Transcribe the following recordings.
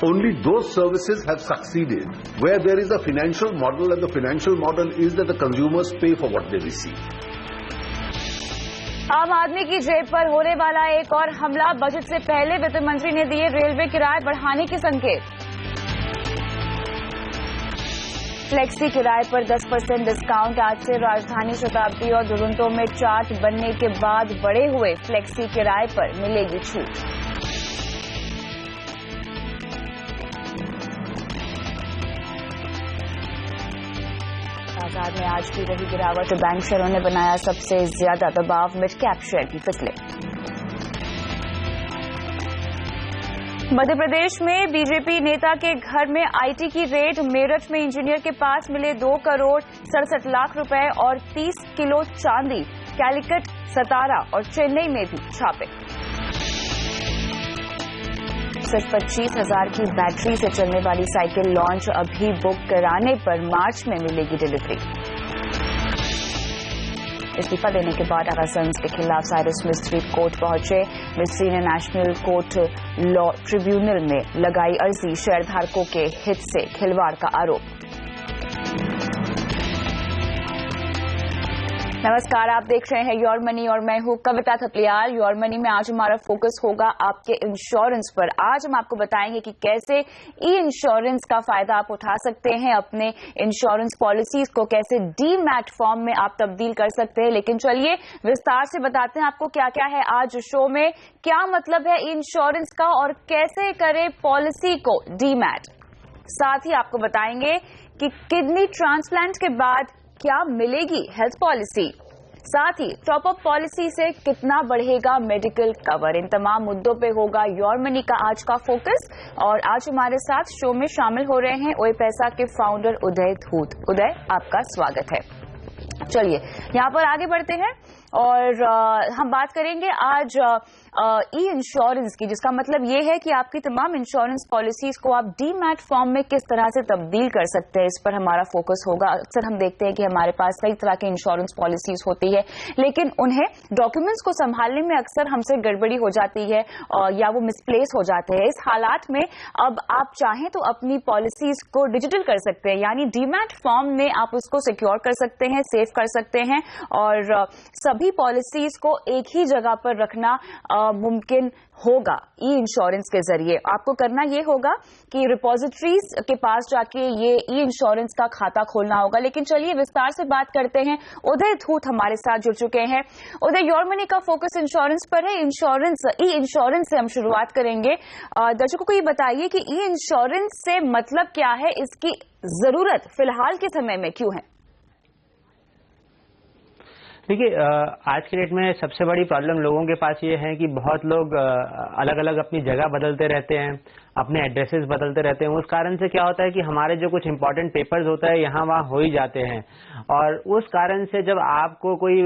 only those services have succeeded where there is a financial model, and the financial model is that the consumers pay for what they receive. आम आदमी की जेब पर होने वाला एक और हमला। बजट से पहले वित्त मंत्री ने दिए रेलवे किराए बढ़ाने के संकेत। फ्लेक्सी किराए पर 10% डिस्काउंट। आज से राजधानी, शताब्दी और दुरंतो में चार्ट बनने के बाद बढ़े हुए फ्लेक्सी किराए पर मिलेगी छूट। बाजार में आज की रही गिरावट। बैंक शेयरों ने बनाया सबसे ज्यादा दबाव। मिड कैप शेयर भी फिसले। मध्य प्रदेश में बीजेपी नेता के घर में आईटी की रेड। मेरठ में इंजीनियर के पास मिले 2 करोड़ 67 लाख रुपए और 30 किलो चांदी। कैलिकट, सतारा और चेन्नई में भी छापे। सिर्फ 25,000 की बैटरी से चलने वाली साइकिल लॉन्च। अभी बुक कराने पर मार्च में मिलेगी डिलीवरी। इस्तीफा देने के बाद आगा सन्स के खिलाफ साइरस मिस्त्री कोर्ट पहुंचे। मिस्त्री ने नेशनल कोर्ट लॉ ट्रिब्यूनल में लगाई अर्जी। शेयरधारकों के हित से खिलवाड़ का आरोप। नमस्कार, आप देख रहे हैं योर मनी और मैं हूं कविता थपलियाल। योर मनी में आज हमारा फोकस होगा आपके इंश्योरेंस पर। आज हम आपको बताएंगे कि कैसे ई इंश्योरेंस का फायदा आप उठा सकते हैं। अपने इंश्योरेंस पॉलिसीज को कैसे डीमैट फॉर्म में आप तब्दील कर सकते हैं। लेकिन चलिए विस्तार से बताते हैं आपको क्या क्या है आज शो में। क्या मतलब है ई इंश्योरेंस का और कैसे करें पॉलिसी को डीमैट। साथ ही आपको बताएंगे कि किडनी ट्रांसप्लांट के बाद क्या मिलेगी हेल्थ पॉलिसी। साथ ही टॉप अप पॉलिसी से कितना बढ़ेगा मेडिकल कवर। इन तमाम मुद्दों पे होगा योर मनी का आज का फोकस। और आज हमारे साथ शो में शामिल हो रहे हैं ओए पैसा के फाउंडर उदय धूत। उदय, आपका स्वागत है। चलिए यहाँ पर आगे बढ़ते हैं और हम बात करेंगे आज ई इंश्योरेंस की, जिसका मतलब ये है कि आपकी तमाम इंश्योरेंस पॉलिसीज को आप डीमैट फॉर्म में किस तरह से तब्दील कर सकते हैं। इस पर हमारा फोकस होगा। अक्सर हम देखते हैं कि हमारे पास कई तरह के इंश्योरेंस पॉलिसीज होती है, लेकिन उन्हें डॉक्यूमेंट्स को संभालने में अक्सर हमसे गड़बड़ी हो जाती है या वो मिसप्लेस हो जाते हैं। इस हालात में अब आप चाहें तो अपनी पॉलिसीज को डिजिटल कर सकते हैं, यानी डीमैट फॉर्म में आप उसको सिक्योर कर सकते हैं, सेव कर सकते हैं और सभी पॉलिसीज को एक ही जगह पर रखना मुमकिन होगा ई इंश्योरेंस के जरिए। आपको करना ये होगा कि रिपोजिटरीज के पास जाके ये ई इंश्योरेंस का खाता खोलना होगा। लेकिन चलिए विस्तार से बात करते हैं। उदय धूत हमारे साथ जुड़ चुके हैं। उदय, योर मनी का फोकस इंश्योरेंस पर है। ई इंश्योरेंस से हम शुरुआत करेंगे। दर्शकों को ये बताइए कि ई इंश्योरेंस से मतलब क्या है, इसकी जरूरत फिलहाल के समय में क्यों है। देखिए, आज के डेट में सबसे बड़ी प्रॉब्लम लोगों के पास ये है कि बहुत लोग अलग अलग अपनी जगह बदलते रहते हैं, अपने एड्रेसेस बदलते रहते हैं। उस कारण से क्या होता है कि हमारे जो कुछ इंपॉर्टेंट पेपर्स होता है यहाँ वहाँ हो ही जाते हैं और उस कारण से जब आपको कोई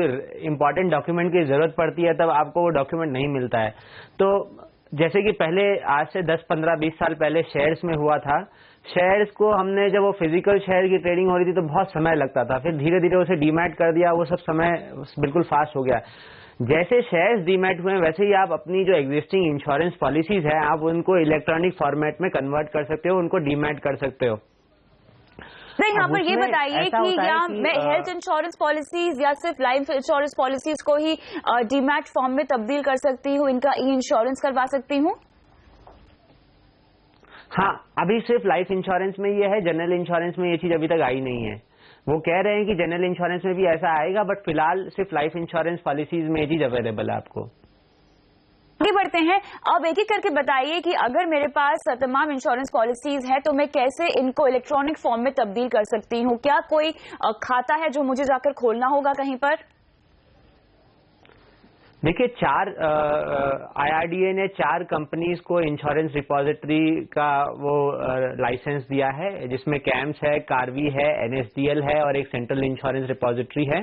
इंपॉर्टेंट डॉक्यूमेंट की जरूरत पड़ती है तब आपको वो डॉक्यूमेंट नहीं मिलता है। तो जैसे कि पहले आज से 10, 15, 20 साल पहले शेयर्स में हुआ था। शेयर्स को हमने जब वो फिजिकल शेयर की ट्रेडिंग हो रही थी तो बहुत समय लगता था, फिर धीरे धीरे उसे डीमैट कर दिया, वो सब समय बिल्कुल फास्ट हो गया। जैसे शेयर्स डीमैट हुए वैसे ही आप अपनी जो एग्जिस्टिंग इंश्योरेंस पॉलिसीज है आप उनको इलेक्ट्रॉनिक फॉर्मेट में कन्वर्ट कर सकते हो, उनको डीमैट कर सकते हो। यहाँ पर ये बताइए कि या मैं हेल्थ इंश्योरेंस पॉलिसीज या सिर्फ लाइफ इंश्योरेंस पॉलिसीज को ही डीमैट फॉर्म में तब्दील कर सकती हूँ, इनका ई इंश्योरेंस करवा सकती हूँ। हाँ, अभी सिर्फ लाइफ इंश्योरेंस में ये है, जनरल इंश्योरेंस में ये चीज अभी तक आई नहीं है। वो कह रहे हैं कि जनरल इंश्योरेंस में भी ऐसा आएगा, बट फिलहाल सिर्फ लाइफ इंश्योरेंस पॉलिसीज में ये चीज अवेलेबल है आपको। आगे बढ़ते हैं। अब एक एक करके बताइए कि अगर मेरे पास तमाम इंश्योरेंस पॉलिसीज है तो मैं कैसे इनको इलेक्ट्रॉनिक फॉर्म में तब्दील कर सकती हूँ। क्या कोई खाता है जो मुझे जाकर खोलना होगा कहीं पर। देखिए, IRDA ने 4 कंपनीज को इंश्योरेंस रिपोजिटरी का वो लाइसेंस दिया है, जिसमें कैम्स है, कार्वी है, NSDL है और एक सेंट्रल इंश्योरेंस रिपोजिटरी है।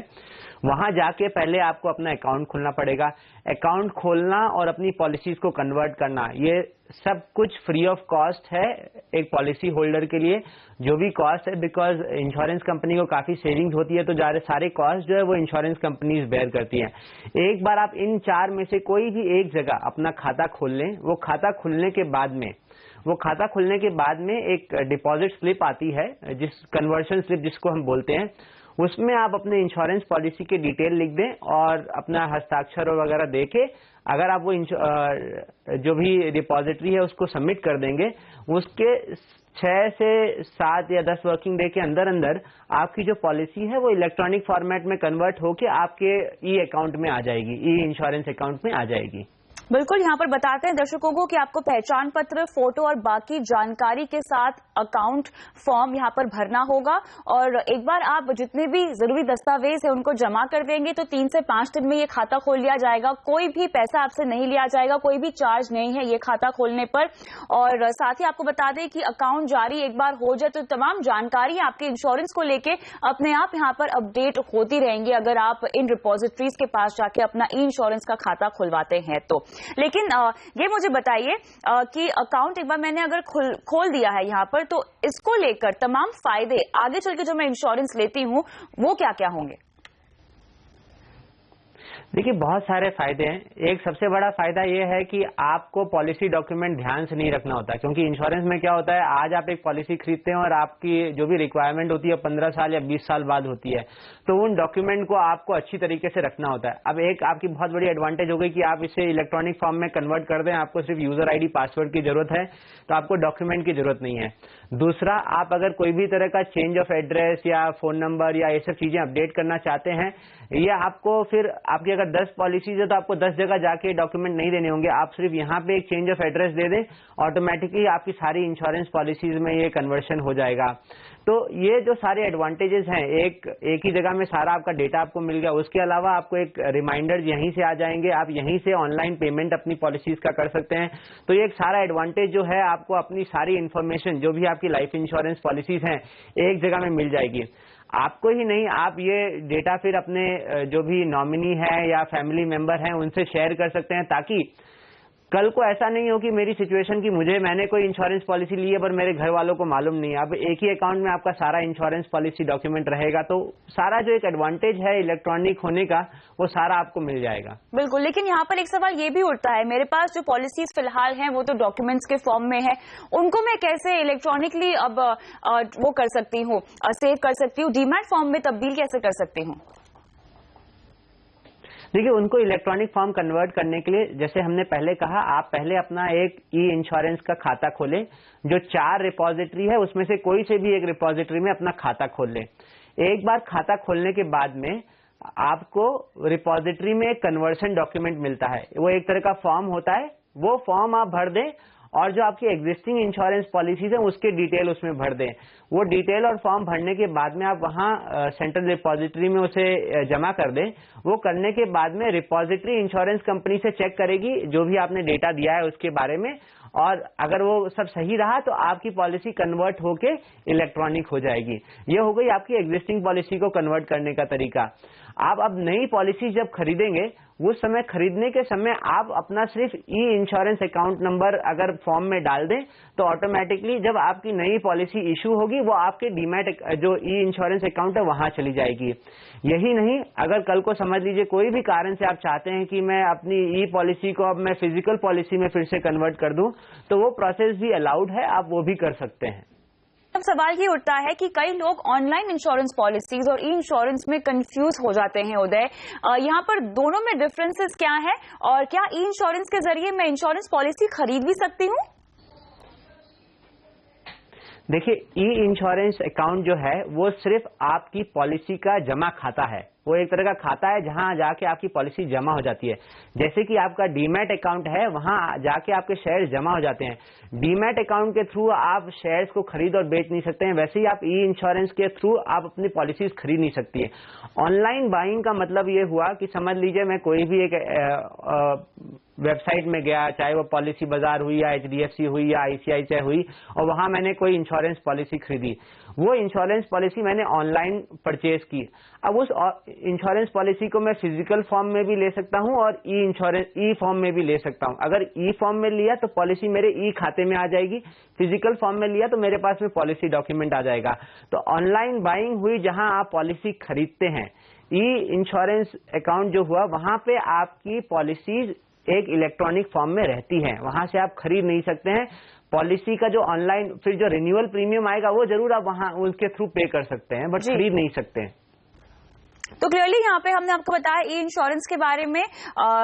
वहां जाके पहले आपको अपना अकाउंट खोलना पड़ेगा। अकाउंट खोलना और अपनी पॉलिसीज को कन्वर्ट करना, ये सब कुछ फ्री ऑफ कॉस्ट है एक पॉलिसी होल्डर के लिए। जो भी कॉस्ट है, बिकॉज इंश्योरेंस कंपनी को काफी सेविंग्स होती है तो सारे कॉस्ट जो है वो इंश्योरेंस कंपनीज बेयर करती हैं। एक बार आप इन 4 में से कोई भी एक जगह अपना खाता खोल लें, वो खाता खुलने के बाद में वो खाता खुलने के बाद में एक डिपॉजिट स्लिप आती है, जिस कन्वर्शन स्लिप जिसको हम बोलते हैं, उसमें आप अपने इंश्योरेंस पॉलिसी के डिटेल लिख दें और अपना हस्ताक्षर वगैरह दे के अगर आप वो जो भी डिपॉजिटरी है उसको सबमिट कर देंगे, उसके 6 से 7 या 10 वर्किंग डे के अंदर अंदर आपकी जो पॉलिसी है वो इलेक्ट्रॉनिक फॉर्मेट में कन्वर्ट होके आपके ई अकाउंट में आ जाएगी, ई इंश्योरेंस अकाउंट में आ जाएगी। बिल्कुल, यहाँ पर बताते हैं दर्शकों को कि आपको पहचान पत्र, फोटो और बाकी जानकारी के साथ अकाउंट फॉर्म यहाँ पर भरना होगा और एक बार आप जितने भी जरूरी दस्तावेज है उनको जमा कर देंगे तो 3 से 5 दिन में ये खाता खोल लिया जाएगा। कोई भी पैसा आपसे नहीं लिया जाएगा, कोई भी चार्ज नहीं है ये खाता खोलने पर। और साथ ही आपको बता दें कि अकाउंट जारी एक बार हो जाए तो तमाम जानकारी आपके इंश्योरेंस को लेके अपने आप यहाँ पर अपडेट होती रहेंगी अगर आप इन रिपोजिटरीज के पास जाके अपना ई इंश्योरेंस का खाता खुलवाते हैं तो। लेकिन ये मुझे बताइए कि अकाउंट एक बार मैंने अगर खोल दिया है यहाँ पर तो इसको लेकर तमाम फायदे आगे चल के जो मैं इंश्योरेंस लेती हूँ वो क्या क्या होंगे? देखिए, बहुत सारे फायदे हैं। एक सबसे बड़ा फायदा ये है कि आपको पॉलिसी डॉक्यूमेंट ध्यान से नहीं रखना होता, क्योंकि इंश्योरेंस में क्या होता है, आज आप एक पॉलिसी खरीदते हैं और आपकी जो भी रिक्वायरमेंट होती है 15 साल या 20 साल बाद होती है, तो उन डॉक्यूमेंट को आपको अच्छी तरीके से रखना होता है। अब एक आपकी बहुत बड़ी एडवांटेज हो गई कि आप इसे इलेक्ट्रॉनिक फॉर्म में कन्वर्ट कर दें, आपको सिर्फ यूजर ID पासवर्ड की जरूरत है, तो आपको डॉक्यूमेंट की जरूरत नहीं है। दूसरा, आप अगर कोई भी तरह का चेंज ऑफ एड्रेस या फोन नंबर या ये सब चीजें अपडेट करना चाहते हैं, ये आपको फिर आपकी अगर 10 पॉलिसीज है तो आपको 10 जगह जाके डॉक्यूमेंट नहीं देने होंगे, आप सिर्फ यहाँ पे एक चेंज ऑफ एड्रेस दे दें, ऑटोमेटिकली आपकी सारी इंश्योरेंस पॉलिसीज में ये कन्वर्शन हो जाएगा। तो ये जो सारे एडवांटेजेस हैं, एक ही जगह में सारा आपका डेटा आपको मिल गया। उसके अलावा आपको एक रिमाइंडर यहीं से आ जाएंगे, आप यहीं से ऑनलाइन पेमेंट अपनी पॉलिसीज का कर सकते हैं। तो ये एक सारा एडवांटेज जो है, आपको अपनी सारी इन्फॉर्मेशन जो भी आपकी लाइफ इंश्योरेंस पॉलिसीज हैं एक जगह में मिल जाएगी। आपको ही नहीं, आप ये डेटा फिर अपने जो भी नॉमिनी है या फैमिली मेंबर हैं उनसे शेयर कर सकते हैं, ताकि कल को ऐसा नहीं हो कि मेरी सिचुएशन की मैंने कोई इंश्योरेंस पॉलिसी ली है पर मेरे घर वालों को मालूम नहीं है। अब एक ही अकाउंट में आपका सारा इंश्योरेंस पॉलिसी डॉक्यूमेंट रहेगा, तो सारा जो एक एडवांटेज है इलेक्ट्रॉनिक होने का वो सारा आपको मिल जाएगा। बिल्कुल, लेकिन यहाँ पर एक सवाल ये भी उठता है, मेरे पास जो पॉलिसीज फिलहाल हैं वो तो डॉक्यूमेंट्स के फॉर्म में है, उनको मैं कैसे इलेक्ट्रॉनिकली अब वो कर सकती हूँ, सेव कर सकती हूँ, डीमैट फॉर्म में तब्दील कैसे कर सकती हूँ? देखिए, उनको इलेक्ट्रॉनिक फॉर्म कन्वर्ट करने के लिए, जैसे हमने पहले कहा, आप पहले अपना एक ई इंश्योरेंस का खाता खोलें, जो 4 रिपोजिटरी है उसमें से कोई से भी एक रिपोजिटरी में अपना खाता खोल लें। एक बार खाता खोलने के बाद में आपको रिपोजिटरी में एक कन्वर्शन डॉक्यूमेंट मिलता है, वो एक तरह का फॉर्म होता है, वो फॉर्म आप भर दें और जो आपकी एग्जिस्टिंग इंश्योरेंस पॉलिसीज है उसके डिटेल उसमें भर दें। वो डिटेल और फॉर्म भरने के बाद में आप वहां सेंट्रल रिपोजिटरी में उसे जमा कर दें। वो करने के बाद में रिपोजिटरी इंश्योरेंस कंपनी से चेक करेगी जो भी आपने डेटा दिया है उसके बारे में, और अगर वो सब सही रहा तो आपकी पॉलिसी कन्वर्ट होके इलेक्ट्रॉनिक हो जाएगी। ये हो गई आपकी एग्जिस्टिंग पॉलिसी को कन्वर्ट करने का तरीका। आप अब नई पॉलिसी जब खरीदेंगे, उस समय खरीदने के समय आप अपना सिर्फ ई इंश्योरेंस अकाउंट नंबर अगर फॉर्म में डाल दें तो ऑटोमेटिकली जब आपकी नई पॉलिसी इशू होगी वो आपके डीमैट जो ई इंश्योरेंस अकाउंट है वहां चली जाएगी। यही नहीं, अगर कल को समझ लीजिए कोई भी कारण से आप चाहते हैं कि मैं अपनी ई पॉलिसी को अब मैं फिजिकल पॉलिसी में फिर से कन्वर्ट कर दूं, तो वो प्रोसेस भी अलाउड है, आप वो भी कर सकते हैं। अब सवाल ये उठता है कि कई लोग ऑनलाइन इंश्योरेंस पॉलिसीज और ई इंश्योरेंस में कंफ्यूज हो जाते हैं। उदय, यहाँ पर दोनों में डिफरेंसेस क्या है और क्या ई इंश्योरेंस के जरिए मैं इंश्योरेंस पॉलिसी खरीद भी सकती हूँ? देखिए, ई इंश्योरेंस अकाउंट जो है वो सिर्फ आपकी पॉलिसी का जमा खाता है, वो एक तरह का खाता है जहां जाके आपकी पॉलिसी जमा हो जाती है। जैसे कि आपका डीमैट अकाउंट है, वहां जाके आपके शेयर्स जमा हो जाते हैं। डीमैट अकाउंट के थ्रू आप शेयर्स को खरीद और बेच नहीं सकते हैं, वैसे ही आप ई इंश्योरेंस के थ्रू आप अपनी पॉलिसीज खरीद नहीं सकती है। ऑनलाइन बाइंग का मतलब ये हुआ कि समझ लीजिए मैं कोई भी एक वेबसाइट में गया, चाहे वो पॉलिसी बाजार हुई या HDFC हुई या ICICI हुई, और वहां मैंने कोई इंश्योरेंस पॉलिसी खरीदी, वो इंश्योरेंस पॉलिसी मैंने ऑनलाइन परचेज की। अब उस इंश्योरेंस पॉलिसी को मैं फिजिकल फॉर्म में भी ले सकता हूं और ई फॉर्म में भी ले सकता हूं। अगर ई फॉर्म में लिया तो पॉलिसी मेरे ई खाते में आ जाएगी, फिजिकल फॉर्म में लिया तो मेरे पास में पॉलिसी डॉक्यूमेंट आ जाएगा। तो ऑनलाइन बाइंग हुई जहां आप पॉलिसी खरीदते हैं, ई इंश्योरेंस अकाउंट जो हुआ वहां पे आपकी पॉलिसीज एक इलेक्ट्रॉनिक फॉर्म में रहती हैं, वहां से आप खरीद नहीं सकते हैं। पॉलिसी का जो ऑनलाइन फिर जो रिन्यूअल प्रीमियम आएगा वो जरूर आप वहां उसके थ्रू पे कर सकते हैं, बट खरीद नहीं सकते हैं। तो क्लियरली यहाँ पे हमने आपको बताया ई इंश्योरेंस के बारे में,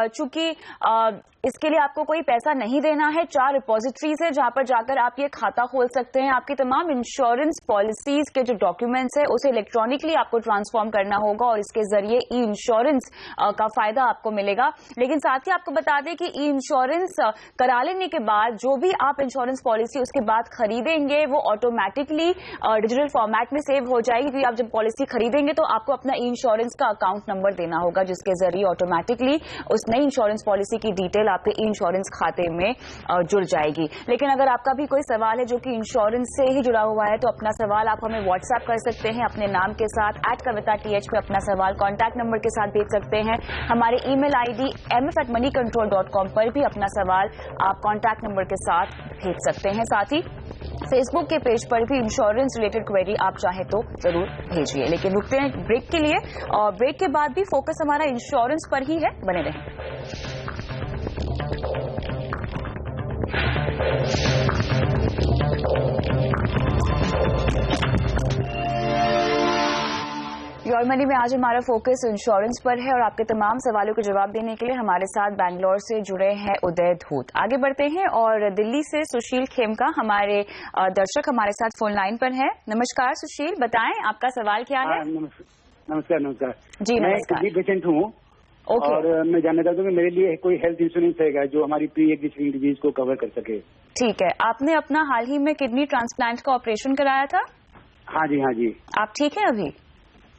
चूंकि इसके लिए आपको कोई पैसा नहीं देना है। 4 रिपोजिटरीज है जहां पर जाकर आप ये खाता खोल सकते हैं। आपकी तमाम इंश्योरेंस पॉलिसीज के जो डॉक्यूमेंट्स है उसे इलेक्ट्रॉनिकली आपको ट्रांसफॉर्म करना होगा और इसके जरिए ई इंश्योरेंस का फायदा आपको मिलेगा। लेकिन साथ ही आपको बता दें कि ई इंश्योरेंस करा लेने के बाद जो भी आप इंश्योरेंस पॉलिसी उसके बाद खरीदेंगे वो ऑटोमेटिकली डिजिटल फॉर्मेट में सेव हो जाएगी, क्योंकि आप जब पॉलिसी खरीदेंगे तो आपको अपना ई इंश्योरेंस का अकाउंट नंबर देना होगा, जिसके जरिए ऑटोमेटिकली उस नई इंश्योरेंस पॉलिसी की डिटेल आपके ई इंश्योरेंस खाते में जुड़ जाएगी। लेकिन अगर आपका भी कोई सवाल है जो कि इंश्योरेंस से ही जुड़ा हुआ है तो अपना सवाल आप हमें व्हाट्सएप कर सकते हैं अपने नाम के साथ @kavita.th पे अपना सवाल कॉन्टैक्ट नंबर के साथ भेज सकते हैं। हमारे ईमेल आईडी mf@moneycontrol.com पर भी अपना सवाल आप कॉन्टैक्ट नंबर के साथ भेज सकते हैं। साथ ही फेसबुक के पेज पर भी इंश्योरेंस रिलेटेड क्वेरी आप चाहे तो जरूर भेजिए। लेकिन रुकते हैं ब्रेक के लिए और ब्रेक के बाद भी फोकस हमारा इंश्योरेंस पर ही है, बने रहें। योर मनी में आज हमारा फोकस इंश्योरेंस पर है और आपके तमाम सवालों के जवाब देने के लिए हमारे साथ बैंगलोर से जुड़े हैं उदय धूत। आगे बढ़ते हैं और दिल्ली से सुशील खेमका हमारे दर्शक हमारे साथ फोन लाइन पर हैं। नमस्कार सुशील, बताएं आपका सवाल क्या है? नमस्कार। जी नमस्कार। मैं पेशेंट हूँ और मैं जानना चाहता हूँ कि मेरे लिए कोई हेल्थ इंश्योरेंस है जो हमारी प्री एग्जिस्टिंग डिजीज को कवर कर सके। ठीक है, आपने अपना हाल ही में किडनी ट्रांसप्लांट का ऑपरेशन कराया था? हाँ जी। आप ठीक है अभी?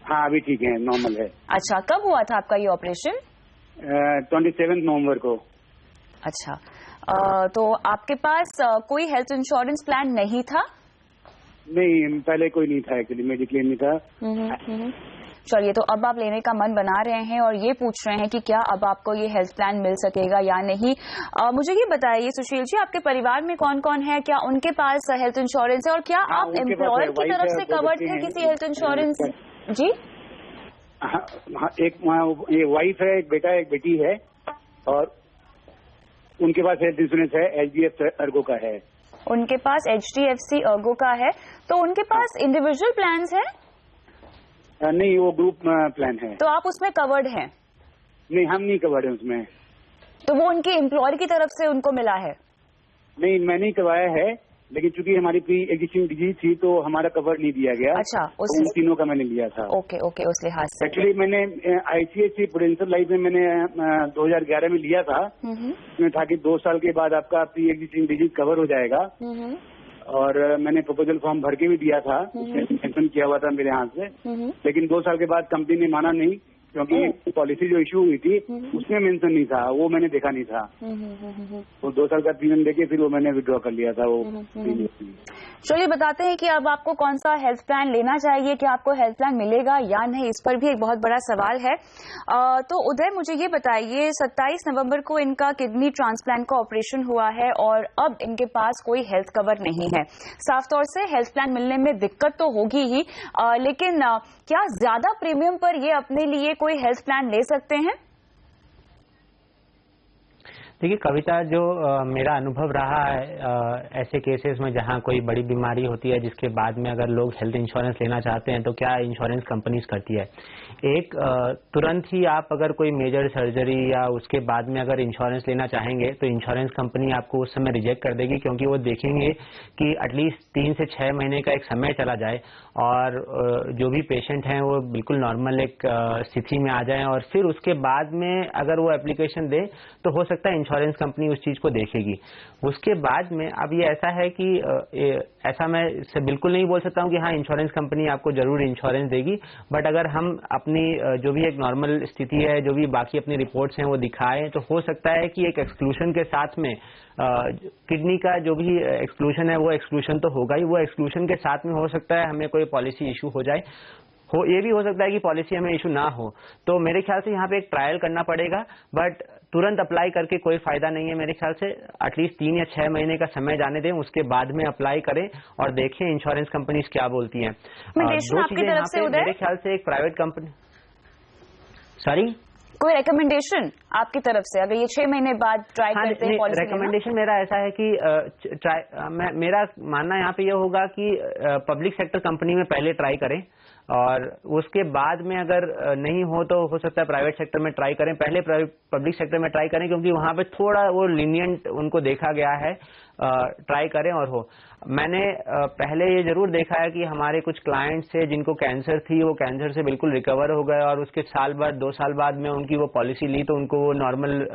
हाँ अभी ठीक है, नॉर्मल है। अच्छा, कब हुआ था आपका ये ऑपरेशन? 27 नवंबर को। अच्छा, तो आपके पास कोई हेल्थ इंश्योरेंस प्लान नहीं था? नहीं, पहले कोई नहीं था, एक्चुअली मेडिक्लेम नहीं था। चलिए, तो अब आप लेने का मन बना रहे हैं और ये पूछ रहे हैं कि क्या अब आपको ये हेल्थ प्लान मिल सकेगा या नहीं। मुझे ये बताइए सुशील जी, आपके परिवार में कौन कौन है, क्या उनके पास हेल्थ इंश्योरेंस है और क्या आप एम्प्लॉयर की तरफ से कवर्ड थे किसी हेल्थ इंश्योरेंस? जी हाँ, एक ये वाइफ है, एक बेटा एक बेटी है और उनके पास हेल्थ इंश्योरेंस है, HDFC अर्गो का है। उनके पास HDFC अर्गो का है, तो उनके पास इंडिविजुअल प्लान है? नहीं, वो ग्रुप प्लान है। तो आप उसमें कवर्ड हैं? नहीं, हम नहीं कवर्ड है उसमें। तो वो उनके एम्प्लॉयर की तरफ से उनको मिला है? नहीं, मैंने ही करवाया है, लेकिन चूंकि हमारी प्री एग्जिस्टिंग डिजीज थी तो हमारा कवर नहीं दिया गया। अच्छा, तो उन तीनों का मैंने लिया था। ओके, उस लिहाज से एक्चुअली मैंने ICICI प्रूडेंशियल लाइफ में मैंने 2011 में लिया था। उसमें था कि 2 साल के बाद आपका प्री एग्जिस्टिंग डिजीज कवर हो जाएगा और मैंने प्रपोजल फॉर्म भर के भी दिया था, उसमें मेंशन किया हुआ था मेरे हाथ से। लेकिन 2 साल के बाद कंपनी ने माना नहीं, क्योंकि पॉलिसी जो इशू हुई थी उसमें मेंशन नहीं था, वो मैंने देखा नहीं था। तो 2 साल का प्रीमियम देके फिर वो मैंने विड्रॉ कर लिया था वो। चलिए बताते हैं कि अब आपको कौन सा हेल्थ प्लान लेना चाहिए, क्या आपको हेल्थ प्लान मिलेगा या नहीं, इस पर भी एक बहुत बड़ा सवाल है। तो उदय मुझे ये बताइए, 27 नवंबर को इनका किडनी ट्रांसप्लांट का ऑपरेशन हुआ है और अब इनके पास कोई हेल्थ कवर नहीं है। साफ तौर से हेल्थ प्लान मिलने में दिक्कत तो होगी ही, लेकिन क्या ज्यादा प्रीमियम पर ये अपने लिए कोई हेल्थ प्लान ले सकते हैं? देखिए कविता, जो मेरा अनुभव रहा है ऐसे केसेस में जहां कोई बड़ी बीमारी होती है जिसके बाद में अगर लोग हेल्थ इंश्योरेंस लेना चाहते हैं तो क्या इंश्योरेंस कंपनीज करती है, एक तुरंत ही आप अगर कोई मेजर सर्जरी या उसके बाद में अगर इंश्योरेंस लेना चाहेंगे तो इंश्योरेंस कंपनी आपको उस समय रिजेक्ट कर देगी, क्योंकि वो देखेंगे कि एटलीस्ट 3 से 6 महीने का एक समय चला जाए और जो भी पेशेंट हैं वो बिल्कुल नॉर्मल एक स्थिति में आ जाएं और फिर उसके बाद में अगर वो एप्लीकेशन दे तो हो सकता है इंश्योरेंस कंपनी उस चीज को देखेगी। उसके बाद में अब ये ऐसा है कि ऐसा मैं बिल्कुल नहीं बोल सकता हूँ कि हाँ इंश्योरेंस कंपनी आपको जरूर इंश्योरेंस देगी, बट अगर हम अपनी जो भी एक नॉर्मल स्थिति है, जो भी बाकी अपनी रिपोर्ट्स हैं वो दिखाएं तो हो सकता है कि एक एक्सक्लूशन के साथ में किडनी का जो भी एक्सक्लूशन है वो एक्सक्लूशन तो होगा ही, वो एक्सक्लूशन के साथ में हो सकता है हमें कोई पॉलिसी इशू हो जाए, ये भी हो सकता है कि पॉलिसी हमें इशू ना हो। तो मेरे ख्याल से यहाँ पे एक ट्रायल करना पड़ेगा, बट तुरंत अप्लाई करके कोई फायदा नहीं है मेरे ख्याल से। एटलीस्ट 3 या 6 महीने का समय जाने दें, उसके बाद में अप्लाई करें और देखें इंश्योरेंस कंपनीज क्या बोलती हैं। 2 चीजें यहाँ पे मेरे ख्याल से, एक प्राइवेट कंपनी, सॉरी कोई रिकमेंडेशन आपकी तरफ से, अगर ये 6 महीने बाद ट्राई करते हैं पॉलिसी? रिकमेंडेशन मेरा ऐसा है कि मेरा मानना यहाँ पे ये होगा कि पब्लिक सेक्टर कंपनी में पहले ट्राई करें, और उसके बाद में अगर नहीं हो सकता है प्राइवेट सेक्टर में ट्राई करें। पहले पब्लिक सेक्टर में ट्राई करें, क्योंकि वहां पे थोड़ा वो लीनियंट उनको देखा गया है। ट्राई करें और हो। मैंने पहले ये जरूर देखा है कि हमारे कुछ क्लाइंट्स थे जिनको कैंसर थी, वो कैंसर से बिल्कुल रिकवर हो गए, और उसके साल बाद 2 साल बाद में उनकी वो पॉलिसी ली तो उनको वो नॉर्मल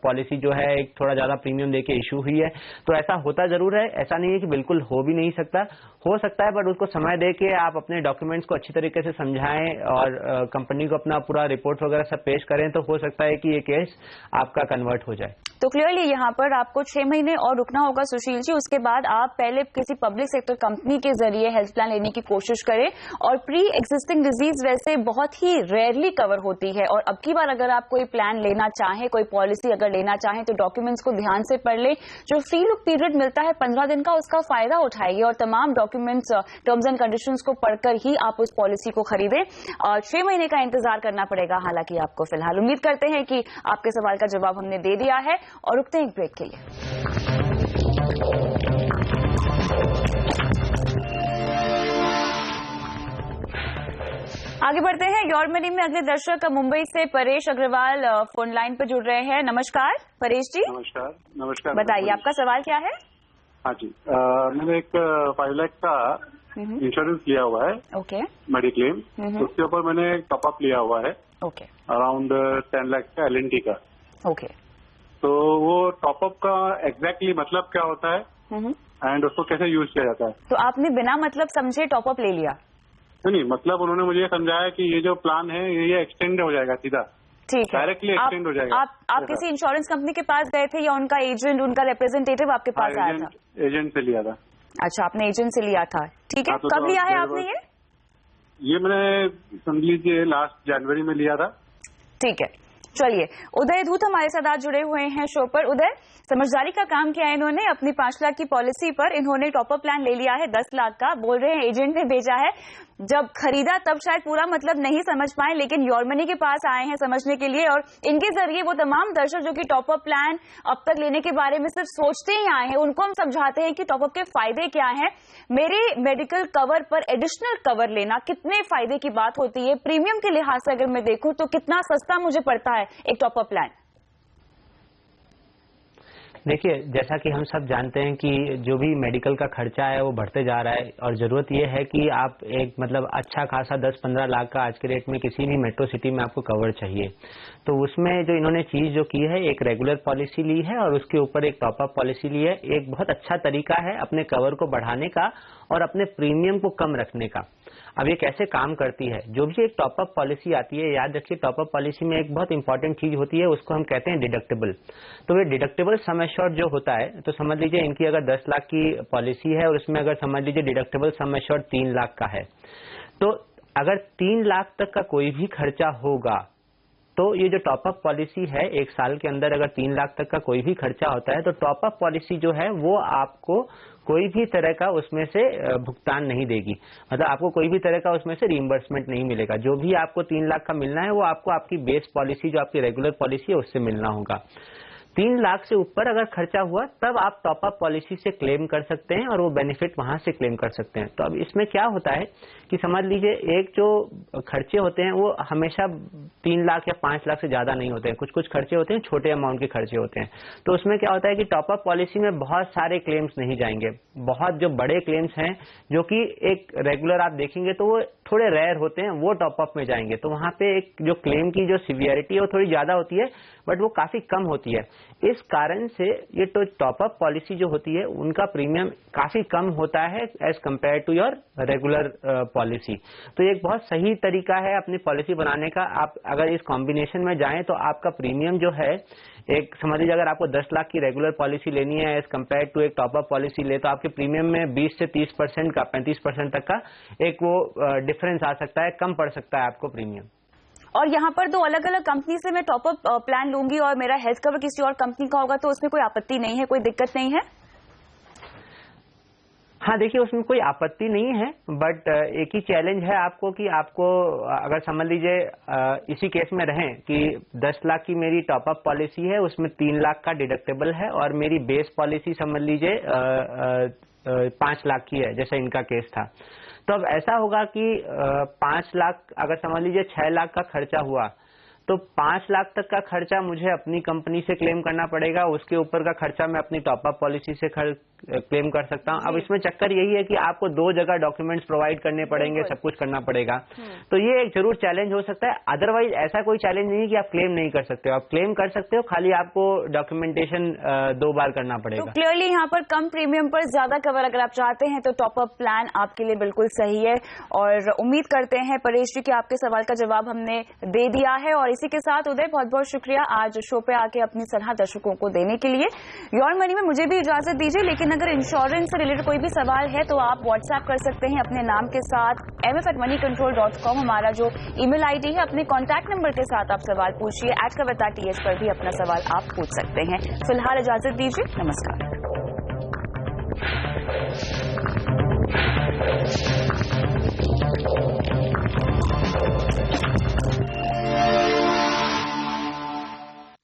पॉलिसी जो है एक थोड़ा ज्यादा प्रीमियम देके इशू हुई है। तो ऐसा होता जरूर है, ऐसा नहीं है कि बिल्कुल हो भी नहीं सकता, हो सकता है, बट उसको समय दे के आप अपने डॉक्यूमेंट्स को अच्छी तरीके से समझाएं और कंपनी को अपना पूरा रिपोर्ट वगैरह सब पेश करें, तो हो सकता है कि ये केस आपका कन्वर्ट हो जाए। तो क्लियरली यहाँ पर आपको 6 महीने और रुकना होगा सुशील जी। उसके बाद आप पहले किसी पब्लिक सेक्टर कंपनी के जरिए हेल्थ प्लान लेने की कोशिश करें, और प्री एग्जिस्टिंग डिजीज वैसे बहुत ही रेयरली कवर होती है। और अब की बार अगर आप कोई प्लान लेना चाहें, कोई पॉलिसी अगर लेना चाहें, तो डॉक्यूमेंट्स को ध्यान से पढ़ लें। जो फ्री लुक पीरियड मिलता है 15 दिन का, उसका फायदा उठाइए और तमाम डॉक्यूमेंट्स, टर्म्स एंड कंडीशंस को पढ़कर ही आप उस पॉलिसी को खरीदें। और 6 महीने का इंतजार करना पड़ेगा हालांकि आपको फिलहाल। उम्मीद करते हैं कि आपके सवाल का जवाब हमने दे दिया है, और रुकते हैं एक ब्रेक के लिए। आगे बढ़ते हैं योर मनी में। अगले दर्शक मुंबई से परेश अग्रवाल फोन लाइन पर जुड़ रहे हैं। नमस्कार परेश जी। नमस्कार। नमस्कार, बताइए आपका सवाल क्या है? हाँ जी, मैंने एक 5 लाख का इंश्योरेंस लिया हुआ है, ओके, मेडिक्लेम। उसके ऊपर मैंने टॉपअप लिया हुआ है, ओके, अराउंड 10 लाख का LNT का। ओके, तो वो टॉपअप का एग्जैक्टली मतलब क्या होता है एंड उसको कैसे यूज किया जाता है? तो आपने बिना मतलब समझे टॉपअप ले लिया? नहीं, मतलब उन्होंने मुझे समझाया कि ये जो प्लान है ये एक्सटेंड हो जाएगा सीधा, ठीक है, डायरेक्टली एक्सटेंड हो जाएगा। आप किसी इंश्योरेंस कंपनी के पास गए थे, या उनका एजेंट, उनका रिप्रेजेंटेटिव आपके पास आया था? एजेंट से लिया था। अच्छा, आपने एजेंट से लिया था, ठीक है। तो कब लिया है आपने ये मैंने समझ लीजिए लास्ट जनवरी में लिया था। ठीक है, चलिए उदय धूत हमारे साथ आज जुड़े हुए हैं शो पर। उदय, समझदारी का काम किया है इन्होंने, अपनी 5 लाख की पॉलिसी पर इन्होंने टॉपअप प्लान ले लिया है 10 लाख का। बोल रहे हैं एजेंट ने भेजा है, जब खरीदा तब शायद पूरा मतलब नहीं समझ पाए, लेकिन योर मनी के पास आए हैं समझने के लिए, और इनके जरिए वो तमाम दर्शक जो कि टॉपअप प्लान अब तक लेने के बारे में सिर्फ सोचते ही आए हैं, उनको हम समझाते हैं कि टॉपअप के फायदे क्या हैं। मेरे मेडिकल कवर पर एडिशनल कवर लेना कितने फायदे की बात होती है, प्रीमियम के लिहाज से अगर मैं देखूं तो कितना सस्ता मुझे पड़ता है एक टॉपअप प्लान। देखिए, जैसा कि हम सब जानते हैं कि जो भी मेडिकल का खर्चा है वो बढ़ते जा रहा है, और जरूरत ये है कि आप एक मतलब अच्छा खासा 10-15 लाख का आज के रेट में किसी भी मेट्रो सिटी में आपको कवर चाहिए। तो उसमें जो इन्होंने चीज जो की है, एक रेगुलर पॉलिसी ली है और उसके ऊपर एक टॉपअप पॉलिसी ली है। एक बहुत अच्छा तरीका है अपने कवर को बढ़ाने का और अपने प्रीमियम को कम रखने का। अब ये कैसे काम करती है? जो भी एक टॉपअप पॉलिसी आती है, याद रखिए टॉपअप पॉलिसी में एक बहुत इंपॉर्टेंट चीज होती है, उसको हम कहते हैं डिडक्टेबल। तो ये डिडक्टेबल सम एश्योर्ड जो होता है, तो समझ लीजिए इनकी अगर 10 लाख की पॉलिसी है और उसमें अगर समझ लीजिए डिडक्टेबल सम एश्योर्ड 3 लाख का है, तो अगर 3 लाख तक का कोई भी खर्चा होगा तो ये जो टॉपअप पॉलिसी है, 1 साल के अंदर अगर 3 लाख तक का कोई भी खर्चा होता है तो टॉपअप पॉलिसी जो है वो आपको कोई भी तरह का उसमें से भुगतान नहीं देगी, मतलब आपको कोई भी तरह का उसमें से रिइंबर्समेंट नहीं मिलेगा। जो भी आपको 3 लाख का मिलना है वो आपको आपकी बेस पॉलिसी जो आपकी रेगुलर पॉलिसी है उससे मिलना होगा। 3 लाख से ऊपर अगर खर्चा हुआ तब आप टॉपअप पॉलिसी से क्लेम कर सकते हैं और वो बेनिफिट वहां से क्लेम कर सकते हैं। तो अब इसमें क्या होता है कि समझ लीजिए एक जो खर्चे होते हैं वो हमेशा 3 लाख या 5 लाख से ज्यादा नहीं होते हैं, कुछ कुछ खर्चे होते हैं छोटे अमाउंट के खर्चे होते हैं। तो उसमें क्या होता है कि टॉपअप पॉलिसी में बहुत सारे क्लेम्स नहीं जाएंगे, बहुत जो बड़े क्लेम्स हैं जो कि एक रेगुलर आप देखेंगे तो वो थोड़े रेयर होते हैं, वो टॉपअप में जाएंगे। तो वहां पे एक जो क्लेम की जो सीवियरिटी है वो थोड़ी ज्यादा होती है, बट वो काफी कम होती है। इस कारण से ये तो टॉपअप पॉलिसी जो होती है उनका प्रीमियम काफी कम होता है as compare to your regular policy. तो ये एक बहुत सही तरीका है अपनी पॉलिसी बनाने का। आप अगर इस कॉम्बिनेशन में जाएं तो आपका प्रीमियम जो है, एक समझ लीजिए अगर आपको 10 लाख की रेगुलर पॉलिसी लेनी है एज कंपेयर टू एक टॉपअप पॉलिसी ले, तो आपके प्रीमियम में 20 से 30% का 35% तक का एक वो डिफरेंस आ सकता है, कम पड़ सकता है आपको प्रीमियम। और यहाँ पर 2 अलग अलग कंपनी से मैं टॉपअप प्लान लूंगी और मेरा हेल्थ कवर किसी और कंपनी का होगा तो उसमें कोई आपत्ति नहीं है, कोई दिक्कत नहीं है? हाँ, देखिए उसमें कोई आपत्ति नहीं है, बट एक ही चैलेंज है आपको कि आपको अगर समझ लीजिए इसी केस में रहें कि 10 लाख की मेरी टॉपअप पॉलिसी है, उसमें 3 लाख का डिडक्टेबल है और मेरी बेस पॉलिसी समझ लीजिए 5 लाख की है, जैसे इनका केस था। तो अब ऐसा होगा कि 5 लाख अगर समझ लीजिए 6 लाख का खर्चा हुआ तो 5 लाख तक का खर्चा मुझे अपनी कंपनी से क्लेम करना पड़ेगा, उसके ऊपर का खर्चा मैं अपनी टॉपअप पॉलिसी से क्लेम कर सकता हूं। अब इसमें चक्कर यही है कि आपको 2 जगह डॉक्यूमेंट्स प्रोवाइड करने पड़ेंगे, सब कुछ करना पड़ेगा। तो ये एक जरूर चैलेंज हो सकता है, अदरवाइज ऐसा कोई चैलेंज नहीं कि आप क्लेम नहीं कर सकते हो, आप क्लेम कर सकते हो, खाली आपको डॉक्यूमेंटेशन 2 बार करना पड़ेगा। तो क्लियरली यहाँ पर कम प्रीमियम पर ज्यादा कवर अगर आप चाहते हैं तो टॉपअप प्लान आपके लिए बिल्कुल सही है। और उम्मीद करते हैं परेश जी कि आपके सवाल का जवाब हमने दे दिया है। और इसी के साथ उदय, बहुत बहुत शुक्रिया आज शो पे आके अपनी सलाह दर्शकों को देने के लिए। योर मनी में मुझे भी इजाजत दीजिए, लेकिन अगर इंश्योरेंस से रिलेटेड कोई भी सवाल है तो आप व्हाट्सएप कर सकते हैं अपने नाम के साथ mf@moneycontrol.com हमारा जो ईमेल आईडी है, अपने कॉन्टैक्ट नंबर के साथ आप सवाल पूछिए। @kavita TH पर भी अपना सवाल आप पूछ सकते हैं। फिलहाल इजाजत दीजिए, नमस्कार।